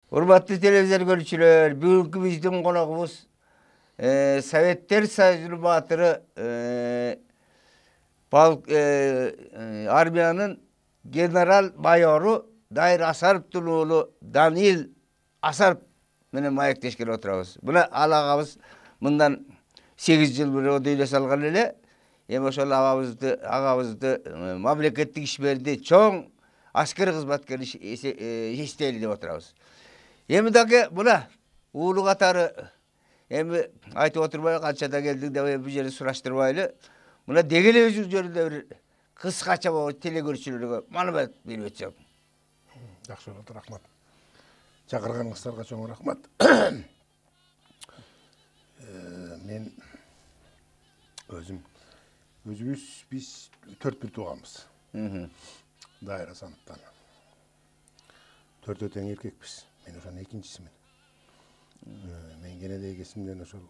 Урматтуу телевизор көрүүчүлөр, бүгүнкү биздин коногубуз Советтер Союзунун баатыры армиянын генерал майору Дайыр Асаровдун уулу Даниил Асаров менен маектешкеле отурабыз. Мына ал агабыз мындан 8 жыл бұрын өдөйлө салган эле. Эми ошол агабызды мамлекеттик ишмерди чоң аскер кызматкер эстейли деп отурабыз. Эми дагы мына уулу катары эми айтып отурбай канчада келдиң деп бул жерде сураштырбайлы. Мына деги эле өзүң жөнүндө бир кыскача теле көрүүчүлөргө маалымат берип өтсөң. Жакшы болот, рахмат. Чакырганыңыздарга чоң рахмат. Мен өзүбүз биз 4 тууганбыз. Дайыр Асановдон. 4 тең эркекпиз. Мен ошонун экинчисимин. Мен кенеде экесимден ошол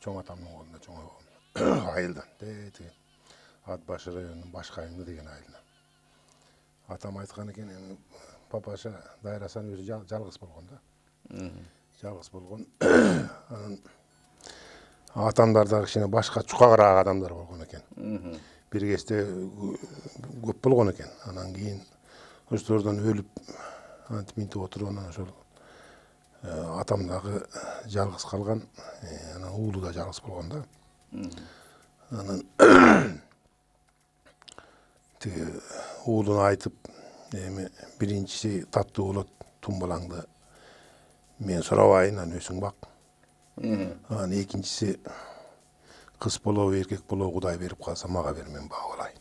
чоң атамдын колунда чоңойгом. Айылдан. Тиги Ат башы районунун Башкайыңды деген айылынан. Атам айткан экен, эми папаша Дайыр Асан өзү жалгыз болгон да. Жалгыз болгон. Анан атамдар да кичине башка чукагыраак адамдар болгон экен. Бир кезде көп болгон экен. Анан кийин ошолордон өлүп, антип отуруп, анан ошол атам дагы жалгыз калган. Анан уулу да жалгыз болгон да. Анан тиги уулуна айтып, эми биринчиси таттуу болот, тумбалаңды мен сурабайын, анан өзүң бак. Анан экинчиси кыз болобу, эркек болобу Кудай берип калса мага бер, мен багып алайын.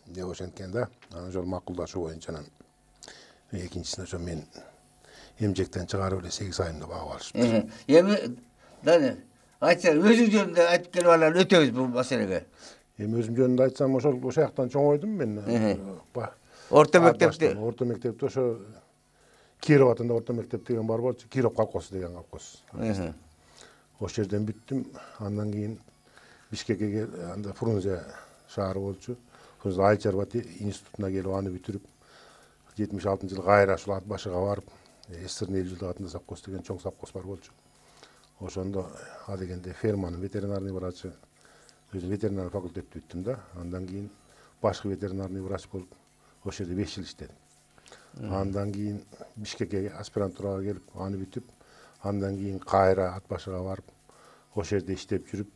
Деп ошенткен да. Анан ошол макулдашуу боюнча анан экинчисин ошо мен эмжектен чыгарып эле 8 айымда багып алышыптыр. Эми Даниил, айтса өзүң жөнүндө айтып келип анан өтөбүз бул маселеге. Эми өзүм жөнүндө айтсам, ошол жактан чоңойдум мен. Орто мектепте. Орто мектепте ошо Киров атында орто мектеп деген бар болчу. Киров колхозу деген колхоз. Ошол жерден бүттүм. Андан кийин Бишкекке анда Фрунзе шаары болчу. Фрунзе айыл чарба институтуна келип аны бүтүрүп, 76-жылы кайра ушул ат башыга барып, СССРдин 50 жылдык атында совхоз деген чоң совхоз бар болчу. Ошондо а дегенде ферманын ветеринарный врачы, өзү ветеринар факультетти бүттүм да. Андан кийин башкы ветеринарный врач болуп, ошол жерде 5 жыл иштедим. Андан кийин Бишкекке аспирантурага келип, аны бүтүп, андан кийин кайра ат башыга барып, ошол жерде иштеп жүрүп,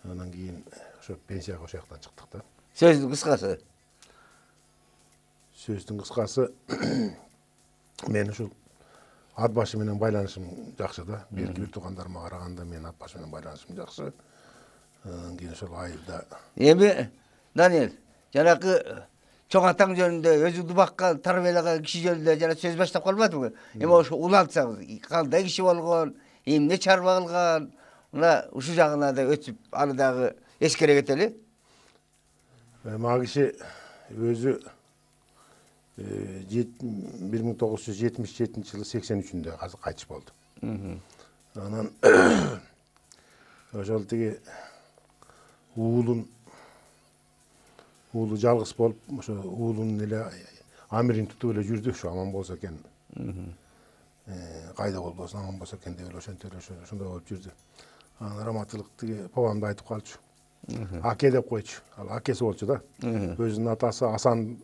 анан кийин ошо пенсияга ошол жактан чыктык да. Сөздүн кыскасы. Сөздүн кыскасы, мен ушул ат башы менен байланышым жакшы да. Берки бир туугандарыма караганда мен ат башы менен байланышым жакшы. Анан кийин ошол айылда. Эми Даниил, жанакы чоң атаң жөнүндө, өзүңдү баккан, тарбиялаган киши жөнүндө жана сөз баштап калбадыңбы? Эми ошо улантсаңыз, кандай киши болгон, эмне чарба кылган, мына ушул жагына да өтүп, аны дагы эскере кетели. Ага киши өзү 1977-жылы 83-үндө кайтыш болду. Анан ошол тиги уулу жалгыз болуп, ошо уулунун эле амирин тутуп эле жүрдү, ошо аман болсо экен. Кайда болбосун аман болсо экен деп эле ошентип эле ошондой болуп жүрдү. Анан раматылык тиги бабамды айтып калчу. Аке деп койчу. Ал акеси болчу да. Өзүнүн атасы Асан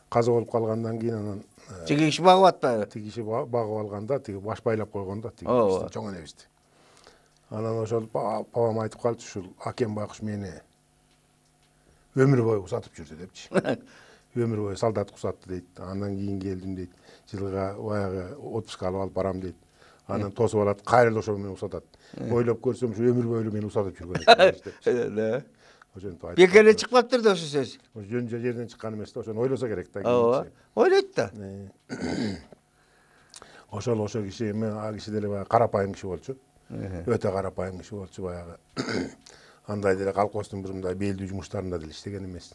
каза болуп калгандан кийин анан Тиги киши багып атпайбы? Тиги киши багып алганда, тиги баш байлап койгон да, тиги чоң энебизди. Анан ошол бабам айтып калчу, ушул акем байкуш мени өмүр бою узатып жүрдү депчи. Өмүр бою солдат узатты дейт. Андан кийин келдим дейт. Жылга баягы отпускка алып барам дейт. Анан тосуп алат, кайра эле ошо менен узатат. Ойлоп көрсөм, ушу өмүр бою мени узатып жүргөн экен. Бекерден чыкпаптыр да ошо сөз. Жөн жерден чыккан эмес да, ошону ойлосо керек да. Ооба. Ойлойт да. Ошол киши, а киши деле баягы карапайым киши болчу. Өтө карапайым киши болчу баягы. Андай деле колхоздун бир мындай белдүү жумуштарында деле иштеген эмес.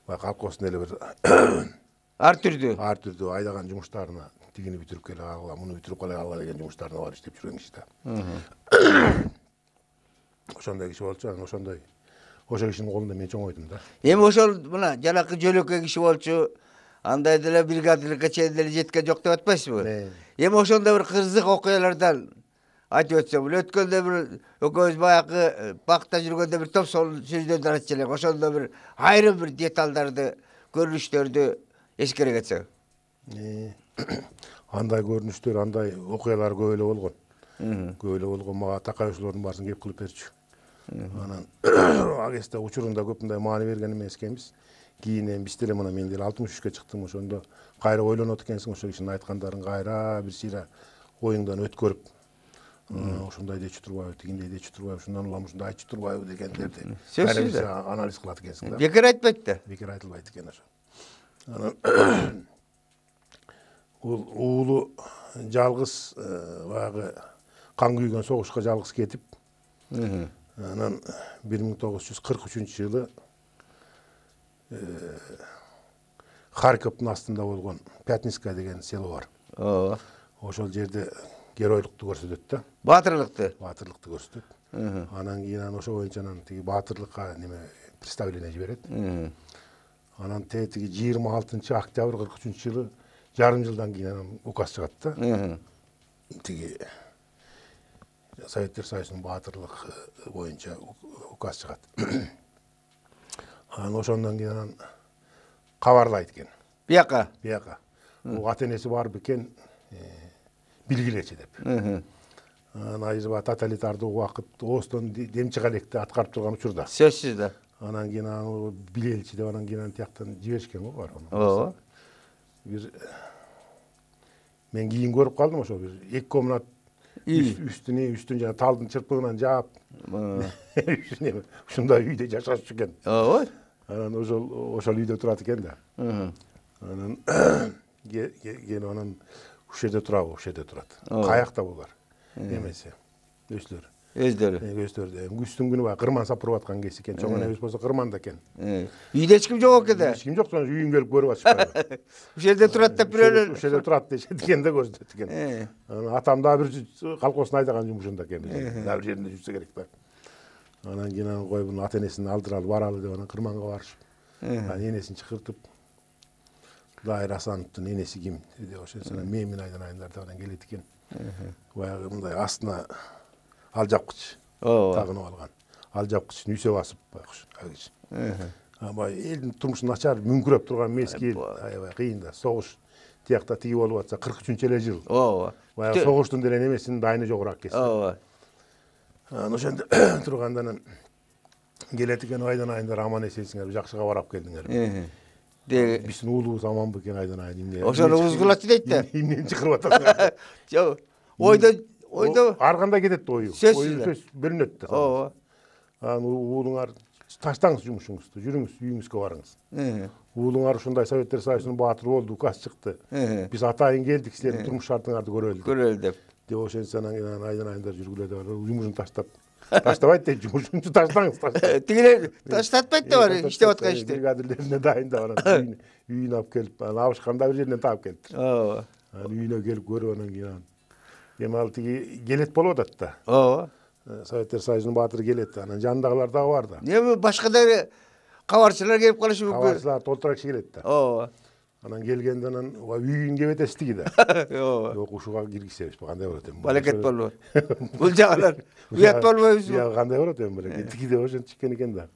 Баягы колхоздун эле бир ар түрдүү айдаган жумуштарына тигини бүтүрүп келе алгыла, муну бүтүрүп калай алгыла деген жумуштарына барып иштеп жүргөн киши да. Ошондой киши болчу, анан ошол кишинин колунда мен чоңойдум да. Эми ошол мына жанакы жөлөкөй киши болчу, андай деле бригадалыкка чейин деле жеткен жок деп атпайсызбы? Эми ошондо бир кызык окуялардан айтып өтсөм, өткөндө бир экөөбүз баягы бакта жүргөндө бир топ сөздөрдү айтчу элек. Ошондо бир айрым бир деталдарды, көрүнүштөрдү эскере кетсең. Андай көрүнүштөр, андай окуялар көп эле болгон. Көп эле болгон, мага такайчылардын баарысын кеп кылып берчү. Анан агесте учурунда көп мындай маани берген эмес экенбиз. Кийин эми биз деле мына мен деле 63-ке чыктым, ошондо кайра ойлонот экенсиң, ошол кишинин айткандарын кайра бир сыйра оюңдан өткөрүп, ошондой дечү турбайбы, тигиндей дечү турбайбы, ушундан улам ушундай айтчу турбайбы дегендерди сөзсүз анализ кылат экенсиң да. Бекер айтпайт да. Бекер айтылбайт экен ошо. Анан уулу жалгыз баягы кан күйгөн согушка жалгыз кетип, анан 1943-жылы Харьковдун астында болгон Пятницкая деген село бар. Ошол жерде геройлукту көрсөтөт да. Баатырлыкты көрсөтөт. Анан кийин ошо боюнча тиги баатырлыкка неме представление жиберет. Анан тиги 26-октябрь 43-жылы жарым жылдан кийин анан указ чыгат да. Тиги Советтер Союзунун баатырлык боюнча указ чыгат. Анан ошондон кийин анан кабарлайт экен. Бияка. Бул ата-энеси бар бекен билгилечи деп. Анан айырба тоталитардык убакыт Оостон демчи калекти аткарып турган учурда. Сөзсүз да. Анан кийин аны билелчи деп анан кийин тияктан жиберишкен го бар. Бир мен кийин көрүп калдым ошо бир 2 комнат үстүн жана талдын чырпыгынан жаап ушундай үйдө жашашчу экен. Анан ошол үйдө турат экен да. Анан анан ушул жерде турат. Каякта булар? Немесе өздөрү. Күздүн күнү баягы кырман сапырып аткан кез экен. Чоң энебиз болсо кырманда экен. Үйдө эч ким жок экен да. Эч ким жок, үйүн келип көрүп атышпайбы. Ушул жерде турат деп бирөөлөр. Ушул жерде турат дешет экен да, көрсөтөт экен. Атам да бир колхоздун айдаган жумушунда экен. Да бир жеринде жүрсө керек да. Анан кийин кой буну ата-энесин алдыралы баралы деп анан кырманга барышып. Анан энесин чакыртып, Дайыр Асановдун энеси ким деп ошо мен айдан деп анан келет экен. Баягы мындай астына ал жапкыч тагынып алган. Ал жапкычын үйсө басып баягы. Абай элдин турмушу начар, мүңкүрөп турган мезгил, аябай кыйын да. Согуш тиякта тиги болуп атса 43-эле жыл. Баягы согуштун деле немесинин дайыны жогураак кез. Анан ошондо турганда анан келет экен, айдан аман эсенсиңер, жакшы кабар алып келдиңер. Биздин уулубуз аманбы экен айдан эмне? Ошону узгулачу дейт да. Эмнени чакырып атасың? Жок. Ойдо ар кандай кетет да ою. Сөзсүз бөлүнөт да. Анан уулуңар таштаңыз жумушуңузду, жүрүңүз, үйүңүзгө барыңыз. Уулуңар ушундай Советтер Союзунун баатыры болду, указ чыкты. Биз атайын келдик, силердин турмуш шартыңарды көрөлү деп. Деп ошентсе анан айдан жүргүлө деп жумушун таштабайт дейт, жумушунчу таштаңыз. Тигилер таштатпайт да бар, иштеп аткан ишти. Бригадирлерине дайындап анан үйүнө алып келип, анан абышканда бир жерден таап келиптир. Анан үйүнө келип көрүп анан кийин эми ал тиги келет болуп атат да. Советтер Союзунун баатыры келет, анан жанындагылар дагы бар да. Эми башка да кабарчылар келип калышы мүмкүн. Кабарчылар толтура киши келет да. Анан келгенде анан үйүн кебетеси тиги да. Жок, ушуга киргизебиз, кандай болот эми? Балекет болбойт. Бул жагынан уят болбойбузбу? Я кандай болот эми беле? Тиги деп ошентип чыккан экен да.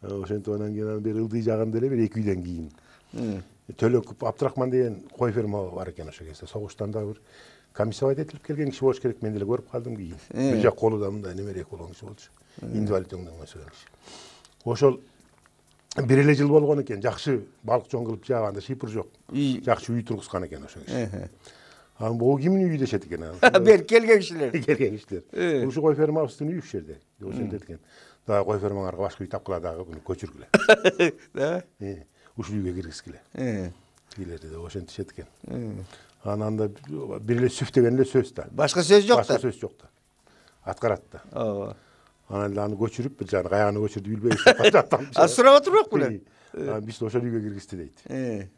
Ошентип анан кийин бир ылдый жагында эле бир 2 үйдөн кийин Төлөкүп Абдрахман деген кой ферма бар экен ошол кезде. Согуштан да бир комиссия этилип келген киши болуш керек, мен деле көрүп калдым кийин. Бир жак колу да мындай немерээк болгон киши болчу. Инвалид өңдөн өсөгөн киши. Ошол бир эле жыл болгон экен, жакшы балык чоң кылып жааганда шипыр жок. Жакшы үй тургузган экен ошол киши. Анан бул кимдин үйү дешет экен. Бер келген кишилер. Ушу кой фермабыздын үйү ушул жерде. Деп ошентет экен. Дагы кой фермаңарга башка үй тапкыла, дагы буну көчүргүлө. Да? Ушул үйгө киргизгиле. Килерди деп ошентишет экен. Анан да бир эле сүф деген эле сөз да. Башка сөз жок да. Башка сөз жок да. Аткарат да. Анан аны көчүрүп, бир жагына каягына көчүрдү билбейбиз. Сурап отурбак беле? Биз ошол үйгө киргизди дейт.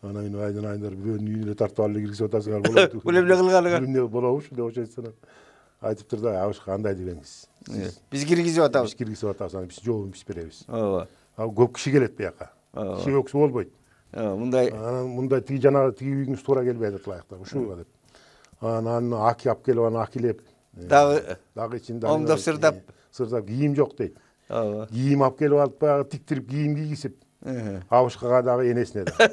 Анан айдан бирөөнүн үйүнө тартып алып киргизип атасыңар болот. Бул эмне кылганыга? Эмне болобуш деп ошентсе айтыптыр да, абышка андай дебеңиз. Биз киргизип атабыз. Биз киргизип атабыз, биз жообун биз беребиз. Ал көп киши келет бияка. Киши өксү болбойт. Мындай Анан мындай тиги жанагы тиги үйүңүз туура келбей атат ылайыктар ушуга деп. Анан аки алып келип аны акилеп дагы ичинде омдоп сырдап кийим жок дейт. ооба. Кийим алып келип алып баягы тиктирип кийим кийгизип абышкага дагы энесине да.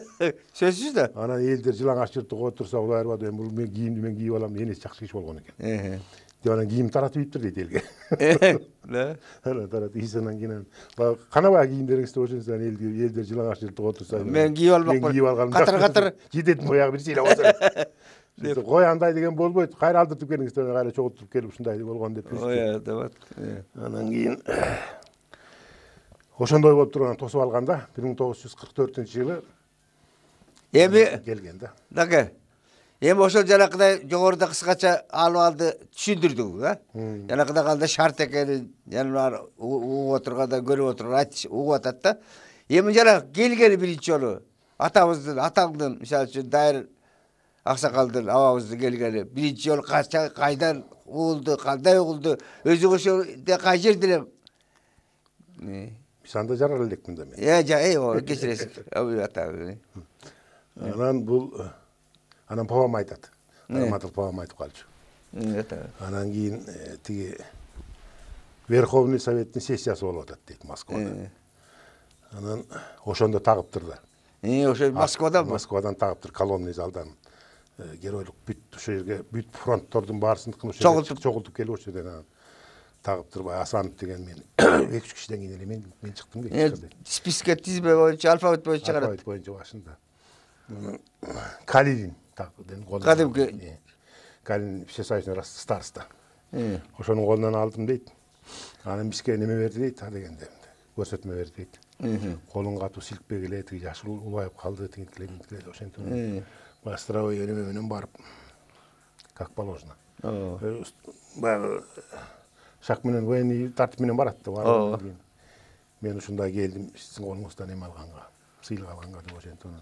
Сөзсүз да. Анан элдер жылаңач жыртып отурса улай барбады. Бул мен кийимди мен кийип алам. Энеси жакшы киши болгон экен. Деп анан кийим таратып ийиптир дейт элге. Да. Анан таратып ийсенен кийин канабай кийимдериңизди ошентсе элдер жылаңач жыртып отурса Мен кийип алмак. мен кийип алганым катыр. жетет боягы бир сыйлап отур. Кой андай деген болбойт. Кайра алдыртып келиңиз деп кайра чогултуруп келип ушундай болгон деп. Ой, деп. Анан кийин ошондой болуп турган тосуп алганда 1944-жылы Эми келген да. Даке. Эми ошол жанакыдай жогоруда кыскача алды түшүндүрдүк, да? Жанакыдай калда шарт экенин, жанагы угуп отурганда көрүп отуруп угуп атат да. Эми жанагы келгени биринчи жолу атаңдын, мисалы үчүн Дайыр аксакалдын абабыздын келгени биринчи жолу кайдан угулду, кандай угулду, өзүң ошол кай жерде эле Биз анда жарал элекмин да мен. Кечиресиз. Анан бул анан папам айтат. Раматов папам айтып калчу. Анан кийин тиги Верховный Советтин сессиясы болуп атат дейт Москвада. Анан ошондо тагыптыр да. Ошо Москваданбы? Москвадан тагыптыр колонный залдан. Геройлук бүт ошо жерге бүт фронттордун баарысын чогултуп келип ошо жерден тагыптыр Асанов деген мен 2-3 кишиден кийин эле мен чыктым дейт. Списке тизме боюнча, алфавит боюнча чыгарат. Алфавит боюнча башында. Калинин кадимки Калин всесоюзный староста. Ошонун колунан алдым дейт. Анан бизге неме берди дейт, дегенде көрсөтмө берди дейт. Колун катуу силкпей эле, тиги жашыл улайып калды, тигинтиле ошентип. Строевой неме менен барып, как положено. Баягы шак менен военный тартип менен барат да. Мен ушундай келдим, сиздин колуңуздан эме алганга, сыйлык алганга деп ошентип анан.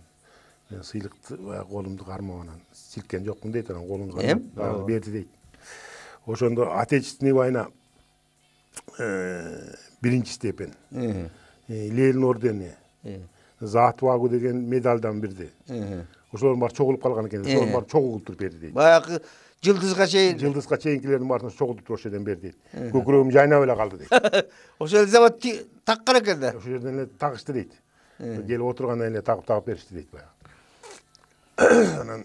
Мен сыйлыкты колумду кармап анан силкен жокмун дейт, анан колун кармап берди дейт. Ошондо Отечественный война биринчи степень, Ленин ордени, за отвагу деген медалдан бирди. Ошолордун баары чогулуп калган экен, ошолордун баары чогултуп берди дейт. Баягы жылдызга чейинкилердин баарын чогултуп ошол жерден берди дейт. Көкүрөгүм жайнап эле калды дейт. Ошол завод таккан экен да. Ошол жерден эле тагышты дейт. Келип отургандан эле тагып беришти дейт баягы. Анан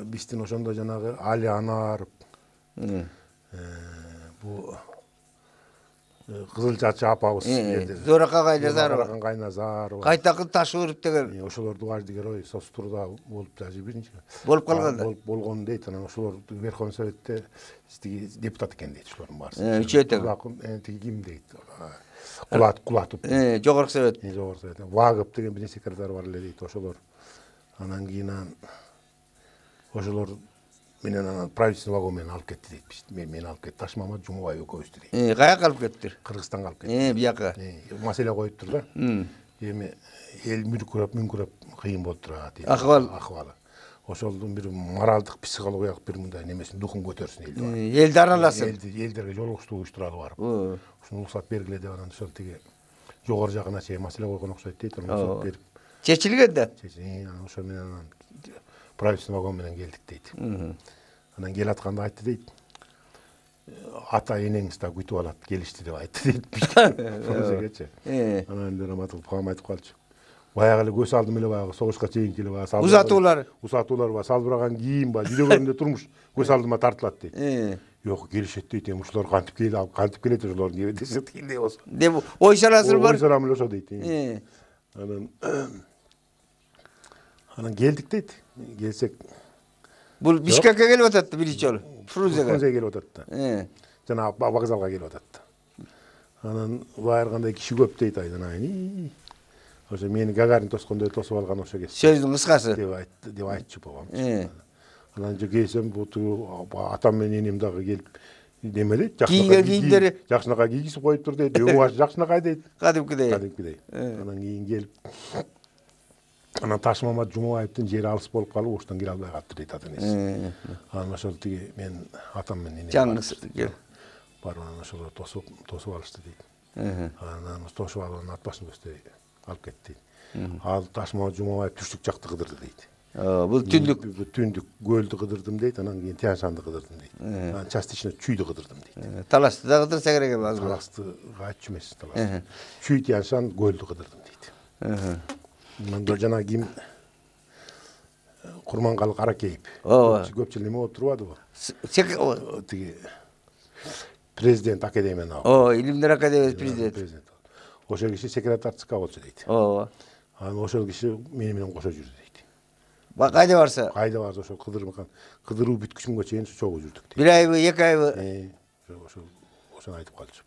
биздин ошондо жанагы Али Анаров, бу Кызыл Чачы апабыз, Зоорака Кайназарова, Кайназарова, Кайтакын Ташууров деген ошолорду важный герой Соструда болуп даже биринчи болуп калган да. Болгон дейт. Анан ошолор Верховный Советте депутат экен дейт ошолордун баарысы. Үчөтө. Тиги ким дейт? Кулатов. Жогорку Совет. Жогорку Совет. Вагып деген бир секретарь бар эле дейт ошолор. Анан кийин ошолор менен анан правительство вагон менен алып кетти дейт. Мен алып кетти. Ташмамат Жумабай экөөбүздү дейт. Каяка алып кеттир? Кыргызстанга алып кетти. Бияка. Маселе коюптур да. Эми эл мүнкүрөп кыйын болуп турат дейт. Акыбалы. Ошолдун бир моралдык, психологиялык бир мындай немесин духун көтөрсүн элди. Элди араласын. Элдерге жолугуштуу уюштуралы барып. Ушуну уруксат бергиле деп анан ошол тиги жогору жагына чейин маселе койгон окшойт дейт. Уруксат берип. Чечилген да. Анан ошол менен правительство вагон менен келдик дейт. Анан келатканда айтты дейт. Ата энеңиз да күтүп алат, келишти деп айтты дейт. Анан Раматов папам айтып калчу. Баягы эле көз алдым эле баягы согушка чейинки эле баягы узатуулар бар, салбыраган кийим бар, жүрөгүмдө турмуш көз алдыма тартылат дейт. Жок, келишет дейт. Эми ушулар кантип келет ошолордун кебе десе тигиндей болсо. Деп ой санасы бар. Ой санам эле ошо дейт. Анан келдик дейт. Келсек бул Бишкекке келип атат биринчи жолу. Фрунзеге келип атат да. Жана вокзалга келип атат да. Анан байыргандай киши көп дейт айдан. Ошо мени Гагарин тоскондой тосуп алган ошо кез. Сөздүн кыскасы. Деп айтчу папам. Анан келсем буту атам менен энем дагы келип немелейт, жакшынакай кийгизип коюптур дейт. Өң башы жакшынакай дейт. Кадимкидей. Анан кийин келип анан Ташмамат Жумабаевдин жери алыс болуп калып, оштон кире албай калыптыр дейт ата-энеси. Анан ошол тиги мен атам менен энем жаңысы барып анан ошолор тосуп алышты дейт. Анан тосуп алып ат башын көздөй алып кетти. Ал Ташмаа Жумабаев түштүк жакты кыдырды дейт. Бул түндүк. Түндүк көлдү кыдырдым дейт, анан кийин Тянь-Шанды кыдырдым дейт. Анан частично Чүйдү кыдырдым дейт. Таласты да кыдырса керек эми азыр. Таласты айтчу эмес, талас. Чүй, Тянь-Шан, көлдү кыдырдым дейт. Мында жана ким Курмангалык Аракеев. Көп жыл неме болуп турбадыбы? Тиги президент академияны алып. Илимдер академиясы президент. Ошол киши секретарь ЦК болчу дейт. Анан ошол киши мени менен кошо жүрдү дейт. Кайда барса? Кайда барса ошол кыдыруу бүткүчүмгө чейин чогуу жүрдүк дейт. 1 айбы, 2 айбы? Ошону айтып калчу.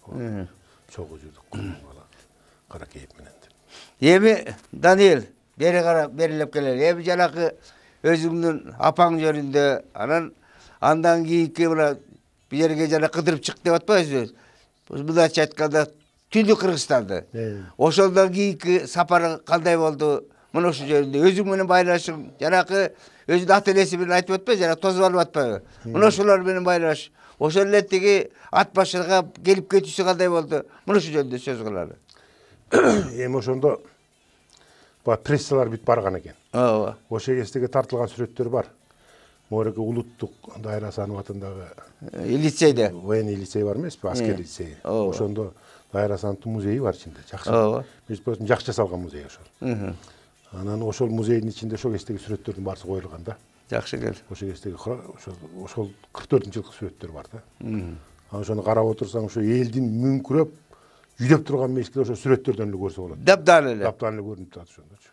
Чогуу жүрдүк Курмангалык Каракеев менен деп. Эми Даниил, бери кара берилеп келели. Эми жанакы өзүңдүн апаң жөнүндө, андан кийинки мына бу жерге жана кыдырып чык деп атпайсызбы? Мындайча айтканда Түндүк Кыргызстанды. Ошондон кийинки сапарың кандай болду? Мына ошол жөнүндө өзүң менен байлашың, жанакы өзүнүн ата-энеси менен айтып атпайбы, жана тосуп алып атпайбы? Мына ошолор менен байлаш. Ошол эле тиги ат башыга келип кетүүсү кандай болду? Мына ошол жөнүндө сөз кылалы. Эми ошондо прессалар бүт барган экен. Ошол кездеги тартылган сүрөттөр бар. Мореке улуттук Дайыр Асанов атындагы лицейде. Военный лицей бар эмеспи? Аскер лицейи. Ошондо Дайыр Асановдун музейи бар ичинде. Жакшы. Мен жакшы жасалган музей ошол. Анан ошол музейдин ичинде ошол кездеги сүрөттөрдүн баары коюлган да. Жакшы кел. Ошол кездеги ошол 44-жылкы сүрөттөр бар да. Анан ошону карап отурсаң, ошо элдин мүңкүрөп, жүдөп турган мезгилде ошо сүрөттөрдөн эле көрсө болот. Даптан эле. Даптан эле көрүнүп турат ошондочу.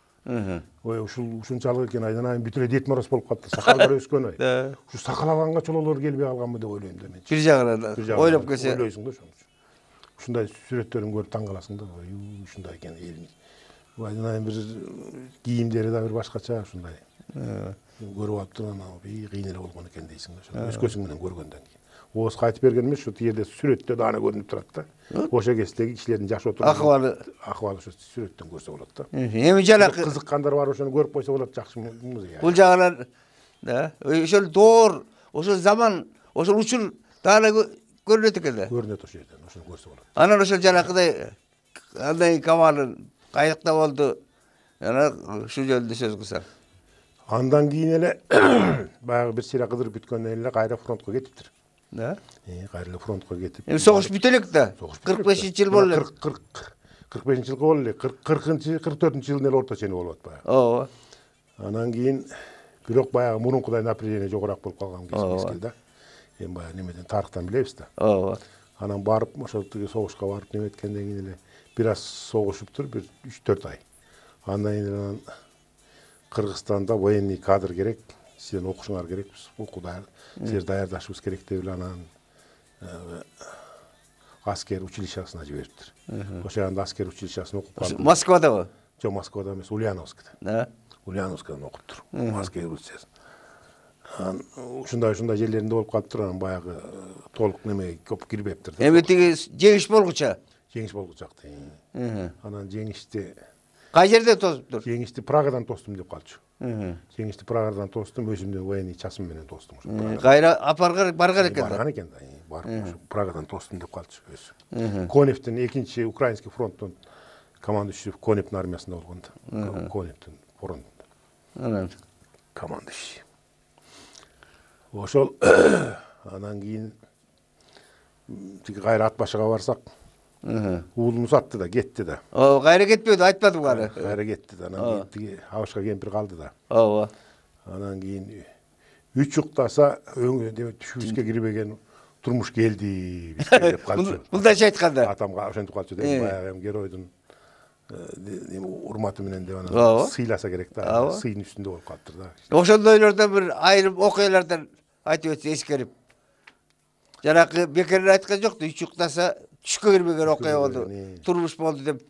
Ой, ушунчалык экен, айдан айын бүтүрө Дед Мороз болуп калыптыр, сакалдар өскөн ой. Ушу сакал алганга чололор келбей калганбы деп ойлойм да мен. Бир жагынан ойлоп келсе. Ойлойсуң да ошончу. Ушундай сүрөттөрүн көрүп таң каласың да, ушундай экен элин. Айдан айын бир кийимдери да бир башкача ушундай. Көрүп алып турган, кыйын эле болгон экен дейсиң да, өз көзүң менен көргөндөн кийин. Ооз кайтып берген эмес, ошо тиерде сүрөттө да аны көрүнүп турат да. Ошол кездеги кишилердин жашоо акыбалы ошо сүрөттөн көрсө болот да. Эми жанакы кызыккандар бар, ошону көрүп койсо болот, жакшы музей. Бул жагынан да, ошол доор, ошол заман, ошол учур дагы көрүнөт экен да. Көрүнөт ошол жерден, ошону көрсө болот. Анан ошол жанакыдай андай камалын кайыкта болду. Анан ушул жөнүндө сөз кылсаң. Андан кийин эле баягы бир сыйра кыдырып бүткөндөн эле кайра фронтко кетиптир. Да? Кайра фронтко кетип. Эми согуш бүтө элек да. 45-жыл болду эле. 45-жылкы болду эле. 44-жылдын эле орто чени болуп атпайбы? Ооба. Анан кийин бирок баягы мурункудай напряжение жогораак болуп калган мезгил да. Эми баягы немеден тарыхтан билебиз да. Ооба. Анан барып ошол тиги согушка барып неметкенден кийин эле бир аз согушуптур, бир 3-4 ай. Андан кийин Кыргызстанда военный кадр керек, сиздердин окушуңар керек, сиздер даярдашыбыз керек деп эле анан аскер училищесине жибериптир. Ошол анда аскер училищесин окуп калдым. Москвадабы? Жок, Москвада эмес, Ульяновскда. Да. Ульяновскдан окуптур. Аскер училищесин. Анан ушундай жерлеринде болуп калыптыр, анан баягы толук неме көп кирбептир. Эми тиги жеңиш болгуча. Жеңиш болгучакты. Анан жеңишти Кай жерде тосуптур? Жеңишти Прагадан тостум деп калчу. Жеңишти Прагадан тостум, өзүмдүн военный часым менен тостум. Кайра апарган барган экен. Барган экен да. Барып Прагадан тостум деп калчу өзү. Коневдин 2-чи Украинский фронттун командующий Коневдин армиясында болгон да. Коневдин фронтунда. Анан командующий. Ошол анан кийин тиги кайра ат башыга барсак, уулумуз атты да, кетти да. Кайра кетпеди, айтпадым аны. Кайра кетти да, анан кийин тиги абышка кемпир калды да. Ооба. Анан кийин 3 уктаса өңү түшүбүзгө кирбеген турмуш келди бизге деп калчу. Мындайча айтканда. Атамга ошентип калчу деп, баягы геройдун урматы менен деп анан сыйласа керек да, сыйдын үстүндө болуп калыптыр да. Ошондойлордон бир айрым окуялардан айтып өтсө эскерип. Жанакы бекер айткан жокту, 3 уктаса түшкө кирбеген окуя болду, турмуш болду деп.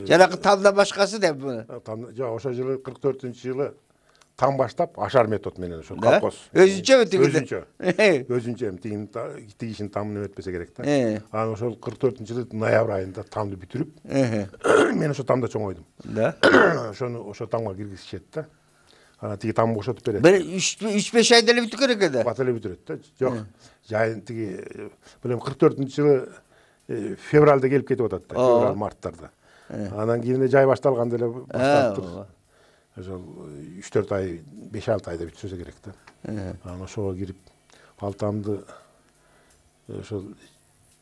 Жанакы тамдан башкасы деп. Жок, ошол жылы 44-жылы там баштап ашар метод менен ошо колхоз. Өзүнчөбү тиги? Өзүнчө эми тигишин тамын эметпесе керек да. Анан ошол 44-жылы ноябрь айында тамды бүтүрүп, мен ошо тамда чоңойдум. Да. Ошо тамга киргизишет да. Анан тиги там бошотуп берет. Бир 3-5 айда эле бүткөн экен да. Бат эле бүтүрөт да. Жок, жайын тиги билем 44-жылы Fevralda gelip ketip atат da, fevral martlarda. Анан кийин жай башталганда эле башталыптыр. Ошол 3-4 ай, 5-6 айда бүтсөсө керек да. Анан ошого кирип палтамды ошол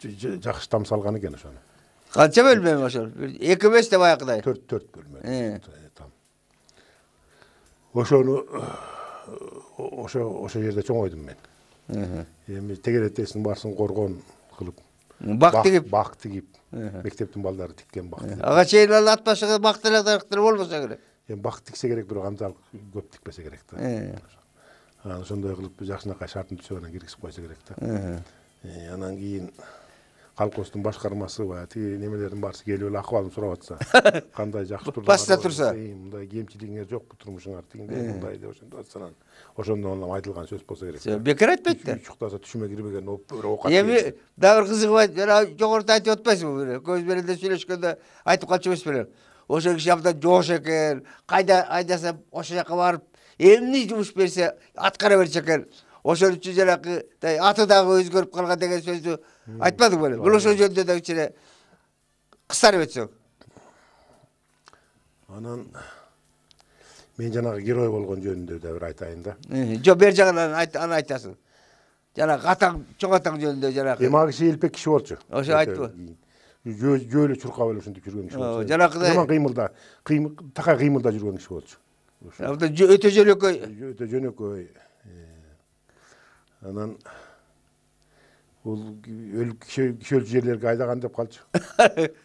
жакшы там салган экен ошону. Канча бөлмө ошол? 2-5 деп аяктай. 4 бөлмө. Там. Ошону ошо жерде чоңойдум мен. Эми тегеретесин барсын коргон кылып. Бак тигип. Мектептин балдары тиккен бак. Ага чейин ал ат башыга бактылардар болбосо керек. Эми бак тиксе керек, бирок анчалык көп тикпесе керек да. Анан ошондой кылып жакшынакай шартын түзүп анан киргизип койсо керек да. Анан кийин колхоздун башкармасы баягы тиги немелердин баарысы келип эле акыбалымды сурап атса, кандай жакшы турдуңар, баста турса, мындай кемчилигиңер жокпу турмушуңар тигиндей мындай деп ошентип атсанан, ошондон айтылган сөз болсо керек. Бекер айтпайт да. Чуктаса түшүмө кирбеген оокат. Эми дагы бир кызыгы бар, жана жогоруда айтып атпайсызбы? Көз менен да сүйлөшкөндө айтып калчу эмес белем. Ошол киши абдан жоош экен, кайда айдаса ошол жака барып, эмне жумуш берсе аткара берчү экен. Ошол үчүн жанагы аты дагы өзгөрүп калган деген сөздү айтпадык беле. Бул ошол жөнүндө да кичине кыстарып өтсөк. Анан мен жанагы герой болгон жөнүндө да бир айтайын да. Жок, бер жагынан аны айтасың. Жанагы атаң, чоң атаң жөнүндө жанагы. Эми ал киши элпек киши болчу. Ошо айтты. Жөөлө чуркап эле ушинтип жүргөн киши болчу. Жанагыдай така кыймылда жүргөн киши болчу. Өтө жөнөкөй. Өтө жөнөкөй. Анан бул киши жерлерге айдаган деп калчу.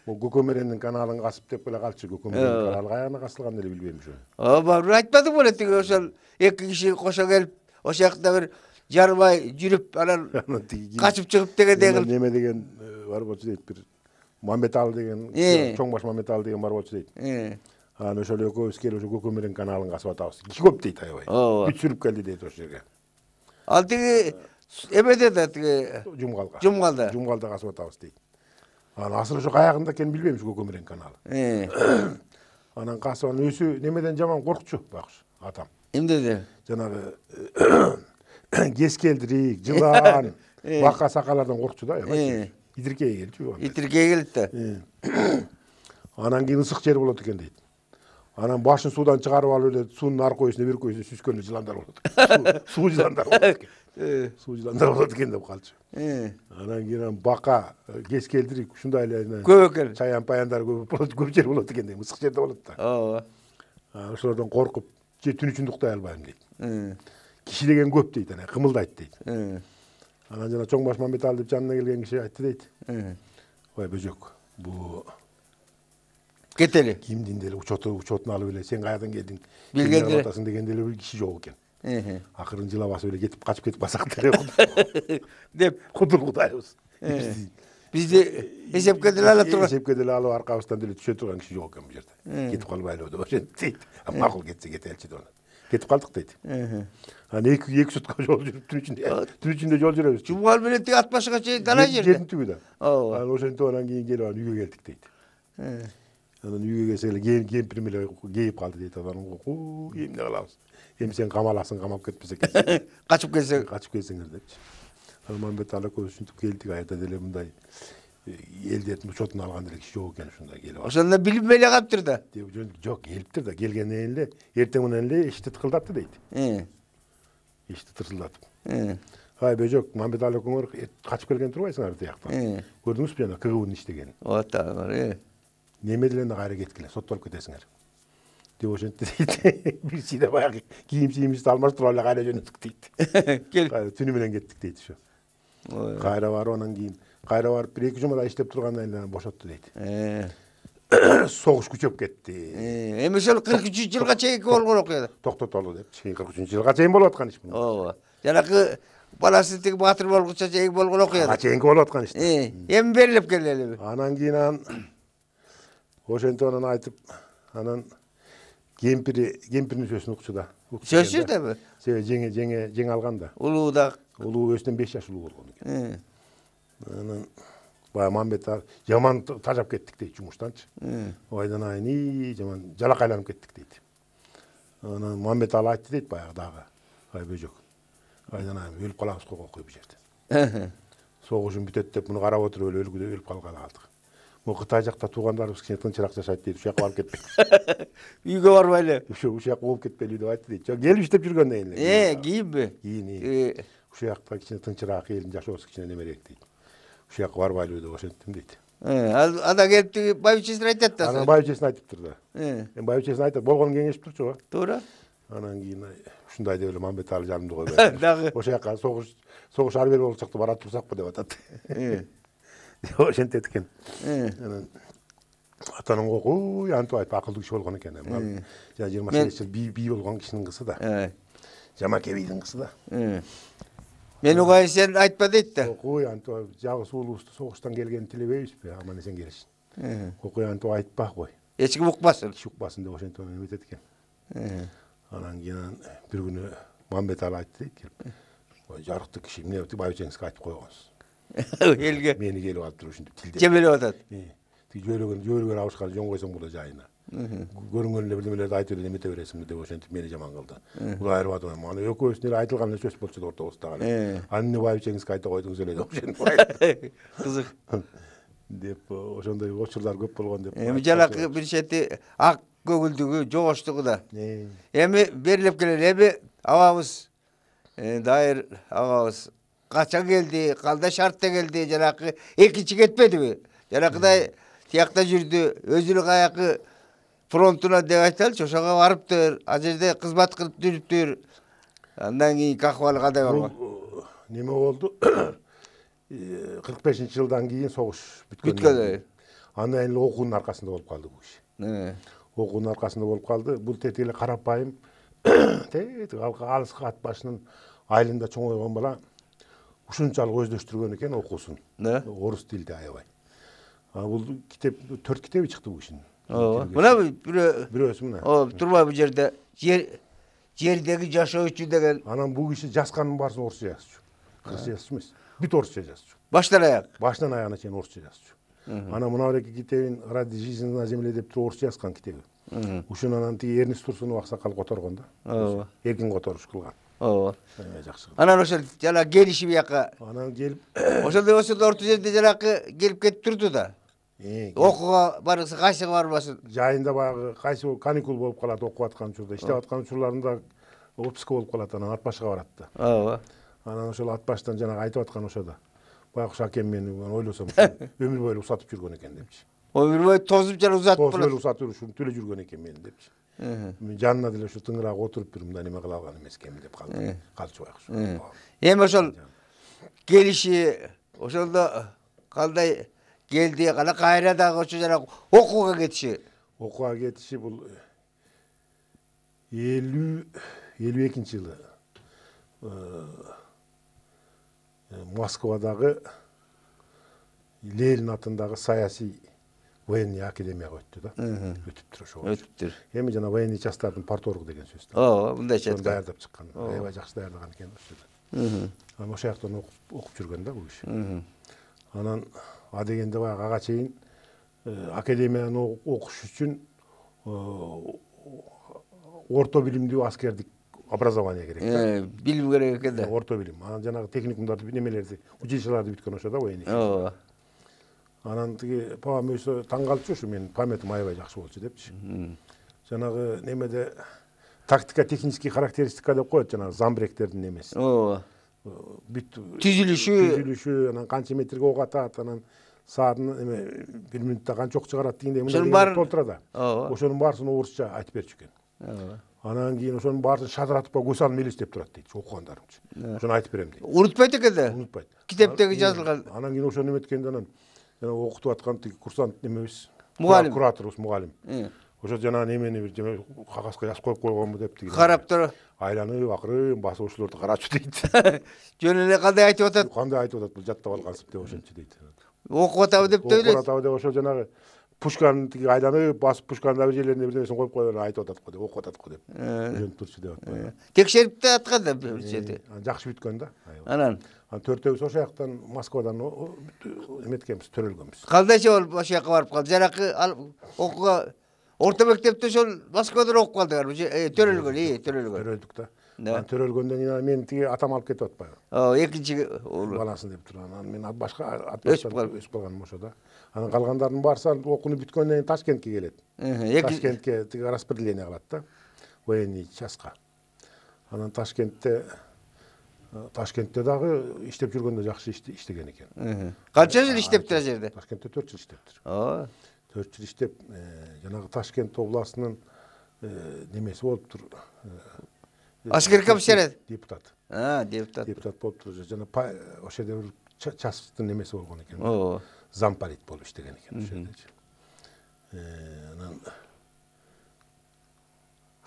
Бул Көкөмерендин каналын касып деп эле калчу. Көкөмерендин каналы каягына касылган эле билбейм ушу. Бар айтпадык беле тиги ошол эки киши кошо келип, ошол жакта бир жарым ай жүрүп, анан качып чыгып дегендей кылып. Неме деген бар болчу дейт, бир Мамбеталы деген, чоң баш Мамбеталы деген бар болчу дейт. Анан ошол экөөбүз келип ошо Көкөмерен каналын касып атабыз. Көп дейт аябай. Бүт сүрүп келди дейт ошол жерге. Ал тиги эмеде да тиги Жумгалда касып атабыз дейт. Анан асыл ошо каягында экенин билбейм ушу Көкөмерен каналы. Анан касып анан өзү немеден жаман коркчу багыш атам. Эмнеде? Жанагы кескелдирик, жылан, бака сакалардан коркчу да аябай. Идиркей келчү. Идиркей келет да. Анан кийин ысык жер болот экен дейт. Анан башын суудан чыгарып алып эле суунун ар көйүсүнө бир көйүсүнө сүзгөндө жыландар болот. Суу жыландар болот экен. Суу жыландар болот экен деп калчу. Анан кийин бака, кескелдирик ушундай эле көп экен. Чаян паяндар көп жер болот экен дейт. Ысык жерде болот да. Ооба. Ошолордон коркуп, түн үчүн уктай албайм дейт. Киши деген көп дейт, анан кымылдайт дейт. Анан жана чоң баш Мамбеталы деп жанына келген киши айтты дейт. Ой бөжөк, бу кетели. Кимдин деле учетун алып эле сен каядан келдиң? Билгенде атасың деген деле бир киши жок экен. Акырын жылап басып эле качып кетип калсак деле деп кудургудайбыз. Бизди эсепке деле алып турган. Эсепке деле алып аркабыздан деле түшө турган киши жок экен бу жерде. Кетип калбайлы деп ошентип дейт. Макул кетсе кетеличи деп. Кетип калдык дейт. Анан эки сутка жол жүрүп түн ичинде жол жүрөбүз. Жумгал менен тиги ат башыга чейин дала жерде. Жердин түбү да. Анан ошентип анан кийин келип анан үйгө келдик дейт. Анан үйгө келсе эле кемпирим эле кейип калды дейт. Анан эмне кылабыз? Эми сен камаласың, камап кетпесе экен. Качып келсеңер депчи. Анан Мамбеталы экөөбүз ушинтип келдик, айта деле мындай элдердин учетун алган деле киши жок экен ушундай келип. Ошондо билинбей эле калыптыр да. Жок, келиптир да. Келгенден эле эртең менен эле эшикти тыкылдатты дейт. Эшикти тырсылдатып. Ай бөжөк, Мамбеталы экөөңөр качып келген турбайсыңар тияктан. Көрдүңүзбү жана КГБнын иштегенин? Ооба. Неме деле кайра кеткиле, соттолуп кетесиңер. Деп ошентти дейт. Бирсиде баягы кийим-чийимибизди алмаштырып эле кайра жөнөттүк дейт. Түнү менен кеттик дейт ошо. Кайра барып анан кийин кайра барып бир 2 жумадай иштеп тургандан кийин бошотту дейт. Согуш күчөп кетти. Эми ошол 43-жылга чейинки болгон окуя. Токтотолу деп, 43-жылга чейин болуп аткан иш бул. Ооба. Жанагы баласы тиги баатыр болгуча чейин болгон окуя. Чейинки болуп аткан иш. Эми берилип келели. Анан кийин ошентип анан айтып, анан кемпирдин сөзүн укчу да. Сөзсүз деби? Себеби жеңе алган да. Улуу да. Улуу өзүнөн 5 жаш улуу болгон экен. Анан баягы Мамбеталы жаман тажап кеттик дейт жумуштанчы. Ойдан айни жаман жалакайланып кеттик дейт. Анан Мамбеталы айтты дейт баягы дагы. Ай бөжөк. Айдан өлүп калабыз го бу жерде. Soğuşun bütet деп bunu qarap oturup өлgüde өлüp kalgan aldık. Bu Kıtay jakta tuğandarыбыз кичине тынчыраак жашайт дейт. Ушакка барып кетпек. Үйгө барбайлы. Ушакка болуп кетпели деп айтты дейт. Жок, келип иштеп жүргөндөн Кийинби? Кийин. Ушакта кичине тынчыраак элдин жашоосу кичине немерээк дейт. Ушакка барбайлы деп ошентим дейт. Ада келип байбичесине айтат да. Анан байбичесине айтыптыр да. Эми байбичесине айтат, болгонун кеңешип турчу го. Туура. Анан кийин ушундай деп эле Мамбет али жанымды койбой. Дагы. Ошакка согуш ар бери болчокто бара турсакпы деп атат. Ошентет экен. Анан атанын окуй антип айтып акылдуу киши болгон экен. Жана 28 жыл бий болгон кишинин кызы да. Жамаке бийдин кызы да. Мен угай сен айтпа дейт да. Окуй антип жалгыз уулубузду согуштан келгенин тилебейбизби? Аман эсен келишин. Окуй антип айтпа кой. Эч ким укпасын. Киши укпасын деп ошентип эметет экен. Анан кийин бир күнү Мамбет али айтты дейт келип. Жарыктуу киши эмне байбичеңизге айтып койгонсуз. Элге. Мени келип алып туруп ушинтип тилдеп. Жебелеп атат. Тиги жөөлөгөн абышканы жон койсоң була жайына. Көрүнгөн эле бирдемелерди айтып эле эмете бересиңби деп ошентип мени жаман кылды. Буга айрып атам. Аны экөөбүздүн эле айтылган эле сөз болчу да ортобузда эле. Аны эмне байбичеңизге айта койдуңуз эле деп ошентип. Кызык. Деп ошондой учурлар көп болгон деп. Эми жалакы бир чети ак көгүлдүгү, жогоштугу да. Эми берилип келели. Эми абабыз Дайыр агабыз качан келди, кандай шартта келди, жанакы экинчи кетпедиби? Жанакыдай тиякта жүрдү, өзүнүн каякы фронтуна деп айталычы, ошого барыптыр, ал жерде кызмат кылып жүрүптүр. Андан кийинки акыбалы кандай болгон? Неме болду? 45-жылдан кийин согуш бүткөн. Андан эле окуунун аркасында болуп калды бул киши. Окуунун аркасында болуп калды. Бул тети эле карапайым алыс ат башынын айылында чоңойгон бала ушунчалык өздөштүргөн экен окуусун. Орус тилде аябай. Бул китеп 4 китеби чыкты бул кишинин. Мына бирөөсү мына. Турбай бул жерде жердеги жашоо үчүн деген. Анан бул киши жазганын баарысын орусча жазчу. Кыргызча жазчу эмес. Бүт орусча жазчу. Баштан аяк. Башынан аягына чейин орусча жазчу. Анан мына бир эки китебин ради жизни на земле деп туруп орусча жазган китеби. Ушуну анан тиги Эрнест Турсунов аксакал которгон да. Эркин которуш кылган. Жакшы. Анан ошол жана келишип бияка. Анан келип ошол орто жерде жанакы келип кетип турду да. Окууга барысы кайсыга барбасын? Жайында баягы кайсы каникул болуп калат окуп аткан учурда, иштеп аткан учурларында отпуска болуп калат, анан ат башка барат да. Анан ошол ат баштан жанагы айтып аткан ошодо. Байкуш акем мени ойлосом өмүр бою узатып жүргөн экен депчи. Өмүр бою тозуп жана узатып болот. Тозуп узатып ушинтип эле жүргөн экен мени депчи. Мен жанына деле ушу тыңыраак отуруп бир мындай неме кыла алган эмес экенмин деп калчу байкуш. Эми ошол келиши ошондо кандай келди, кана кайра дагы ошо жана окууга кетиши. Окууга кетиши бул 52-жылы Москвадагы Ленин атындагы саясий военный академияга өттү да. Өтүптүр ошо. Өтүптүр. Эми жана военный частардын парторгу деген сөз. Мындай чет. Даярдап чыккан. Аябай жакшы даярдаган экен ошо. Анан ошол жактан окуп жүргөн да бул киши. Анан а дегенде баягы ага чейин академияны окуш үчүн орто билимдүү аскердик образование керек да. Билим керек экен да. Орто билим. Анан жанагы техникумдарды, немелерди, училищелерди бүткөн ошо да военный. Анан тиги папам өзү таң калчу, ушу менин памятым аябай жакшы болчу депчи. Жанагы немеде тактика технический характеристика деп коет, жанагы замбректердин немеси. Бүт түзүлүшү, анан канча метрге ок атат, анан саатын эме 1 минутта канча ок чыгарат дегендей мындай толтура да. Ошонун баарысын орусча айтып берчү экен. Анан кийин ошонун баарысын шадыратып көз алып элестеп турат дейт, окугандарымчы. Ошону айтып берем дейт. Унутпайт экен да. Унутпайт. Китептеги жазылган. Анан кийин ошону эметкенде анан жана окутуп аткан тиги курсант немебиз, кураторубуз, мугалим. Ошо жана немени бир жеме кагазга жазып коюп койгонбу деп тиги. Карап туруп айланып акырын басып ошолорду карачу дейт. Жөн эле кандай айтып атат? Кандай айтып атат, бул жаттап алгансып деп ошентчи дейт. Окуп атабы деп ойлойт. Окуп атабы деп ошо жанагы пушканы тиги айланып басып пушканын бир жерлерине бирнерсин коюп коюп айтып атат го деп, окуп атат го деп. Ошентип турчу деп атат. Текшерип да аткан да бир жерде. Жакшы бүткөн да. Анан төртөөбүз ошол жактан Москвадан эметкенбиз, төрөлгөнбүз. Кандайча болуп ошол жака барып калды? Жанакы окууга орто мектепте ошол Москвадан окуп калдыңарбы? Төрөлгөн. Төрөлдүк да. Төрөлгөндөн кийин мен тиги атам алып кетип атпайбы. Экинчи оğlu. Баласын деп турган. Анан мен башка Өсүп өсүп калганым ошодо. Анан калгандардын баарысы окууну бүткөндөн кийин Ташкентке келет. Ташкентке тиги распределение кылат да. Военный частка. Анан Ташкентте дагы иштеп жүргөндө жакшы иштеген экен. Канча жыл иштептир ал жерде? Ташкентте 4 жыл иштептир. 4 жыл иштеп, жанагы Ташкент областынын немеси болуптур. Аскер комиссарият. Депутат. Депутат. Депутат болуптур. Жана ошо жерде бир часттын немеси болгон экен. Замполит болуп иштеген экен ошо жерде. Анан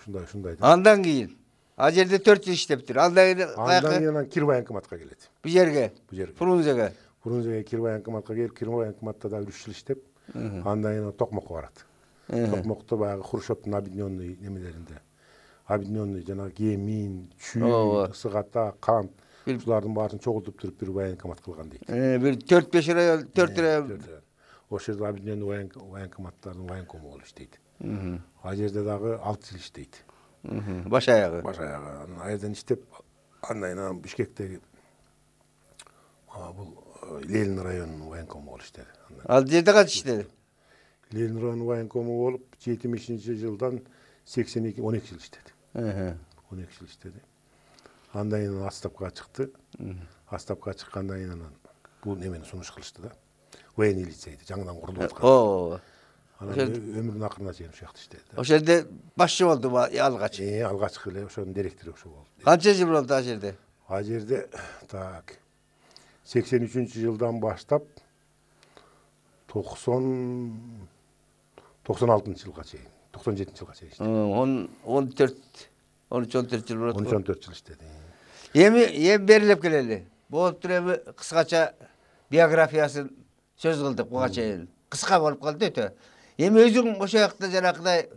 ушундай. Андан кийин ал жерде 4 жыл иштептир. Андан кийин Кир военкоматка келет. Бу жерге. Фрунзеге. Кир военкоматка келип, Кир военкоматта да 3 жыл иштеп, андан кийин Токмокко барат. Токмокто баягы Хрущевдун объединенный немелеринде. Объединенный жанагы кемин, чүй, сыгата, кант ушулардын баарын чогултуп туруп бир военкомат кылган дейт. Бир 4-5 район, 4 район. Ошол жерде объединенный военкоматтардын военкому болуп иштейт. Ал жерде дагы 6 жыл иштейт. Баш аягы. Ал жерден иштеп, андан кийин Бишкектеги бул Ленин районунун военкому болуп иштеди. Ал жерде канча иштеди? Ленин районунун военкому болуп 70-жылдан 82 12 жыл иштеди. 12 жыл иштеди. Андан кийин отставкага чыкты. Отставкага чыккандан кийин анан бул немени сунуш кылышты да. Военный лицейди жаңыдан курулуп аткан. Анан өмүрүнүн акырына чейин ошол жакта иштеди. Ошол жерде башчы болду алгач. Алгачкы эле ошонун директору ошо болду. Канча жыл болду ал жерде? Ал жерде 83-жылдан баштап 96-жылга чейин, 97-жылга чейин иштеди. 13-14 жыл болот. 13-14 жыл иштеди. Эми берилип келели. Болуптур эми кыскача биографиясын сөз кылдык буга чейин. Кыска болуп калды өтө. Эми өзүң ошол жакта жанагыдай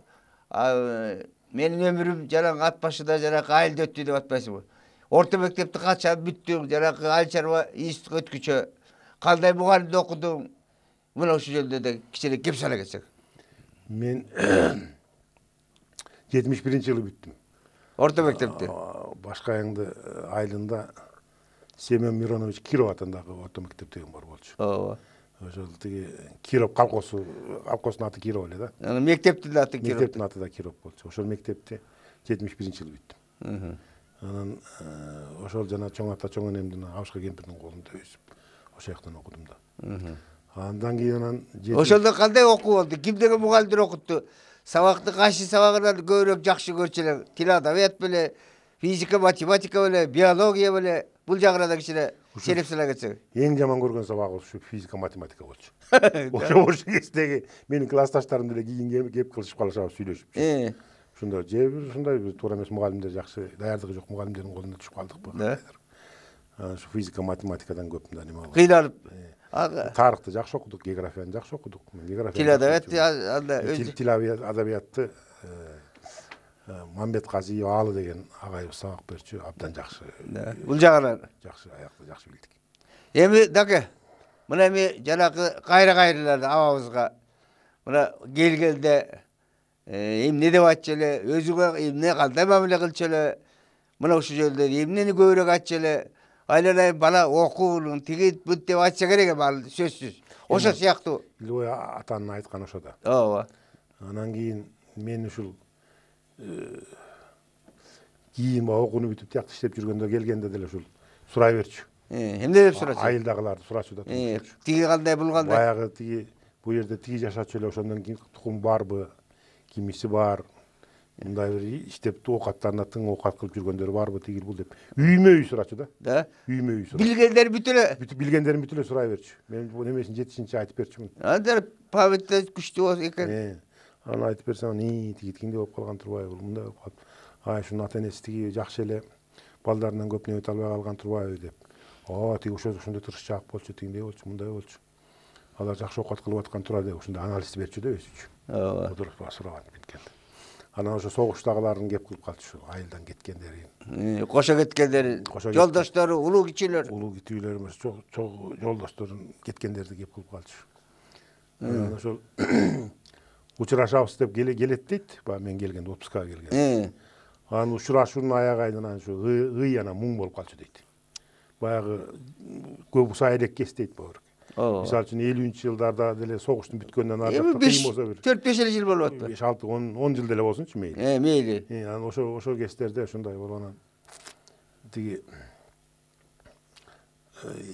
менин өмүрүм жанагы ат башыда жанагы айылда өттү деп атпайсыңбы? Орто мектепти качан бүттүң, жанагы айыл чарба институтка өткүчө кандай мугалимде окудуң? Мына ошол жөнүндө да кичине кеп сала кетсең. Мен 71-жылы бүттүм. Орто мектепти. Башка айыңды айылында Семен Миронович Киров атындагы орто мектеп деген бар болчу. Ошол тиги Киров колхоздун аты Киров эле да. Анан мектептин аты Киров. Мектептин аты да Киров болчу. Ошол мектепти 71-жылы бүттүм. Анан ошол жана чоң ата чоң энемдин Абышка кемпирдин колунда өсүп, ошол жактан окудум да. Андан кийин ошолдо кандай окуу болду? Кимдеги мугалимдер окутту? Сабакты кайсы сабагынан көбүрөөк жакшы көрчү элең? Тил адабият беле, физика, математика беле, биология беле? Бул жагына да кичине сереп сала кетсең. Эң жаман көргөн сабагы ушу физика, математика болчу. Ошол кездеги менин классташтарым деле кийин кеп кылышып калышабыз, сүйлөшүп. Ушундай ушундай туура эмес мугалимдер жакшы, даярдыгы жок мугалимдердин колуна түшүп калдыкпы. Ушу физика, математикадан көп мындай неме болду. Кыйналып. Тарыхты жакшы окудук, географияны жакшы окудук. Тил адабиятты анда тил адабиятты Мамбет Казиев Аалы деген агайыбыз сабак берчү, абдан жакшы. Бул жагынан жакшы аякты жакшы билдик. Эми даке мына эми жанагы кайрыларды абабызга мына келгенде эмне деп айтчу эле, өзүңө эмне кандай мамиле кылчу эле, мына ушул жөнүндө эмнени көбүрөөк айтчу эле, айланайын бала окуунун тигит бут деп айтса керек эми сөзсүз. Ошол сыяктуу. Илбой атанын айткан ошо да. Ооба. Анан кийин мен ушул кийин окууну бүтүп тиякта иштеп жүргөндө келгенде деле ушул сурай берчү. Эмне деп сурачу? Айылдагыларды сурачу да. Тиги кандай, бул кандай? Баягы тиги бу жерде тиги жашачу эле, ошондон кийин тукум барбы, кимиси бар, мындай бир иштеп оокаттарына тың оокат кылып жүргөндөр барбы, тигил бул деп үймө үй сурачу да. Үймө үй сурачу. Билгендер бүт эле. Билгендерин бүт эле сурай берчү. Мен бул немесин жетишинче айтып берчүмүн. Анда памятте күчтүү экен. Аны айтып берсем, тигит кимде болуп калган турбайбы, мындай болуп калып. Ушунун ата энеси тиги жакшы эле балдарынан көп небет албай калган турбайбы деп. Тиги ошондой тырышчаак болчу, тигиндей болчу, мындай болчу. Алар жакшы оокат кылып аткан турар деп ушундай анализ берчү да өзүчү. Отуруп сураган биткенде. Анан ошо согуштагылардын кеп кылып калчу, айылдан кеткендерин. Кошо кеткендер, жолдоштору, улуу кичилер. Улуу кичилер эмес, чоң жолдошторун кеткендерди кеп кылып калчу. Анан ошол учурашабыз деп келет дейт. Мен келгенде отпускага келген. Анан учурашуунун аягайынан анан ушу ый анан муң болуп калчу дейт. Баягы көп сайрек кес дейт баары. Мисалы үчүн 50-нчы жылдарда деле согуштун бүткөндөн ары жакта кыйын болсо бир 4-5 жыл болуп атты. 5-6 10 жыл деле болсунчу мейли. Мейли. Анан ошо кездерде ушундай болуп анан тиги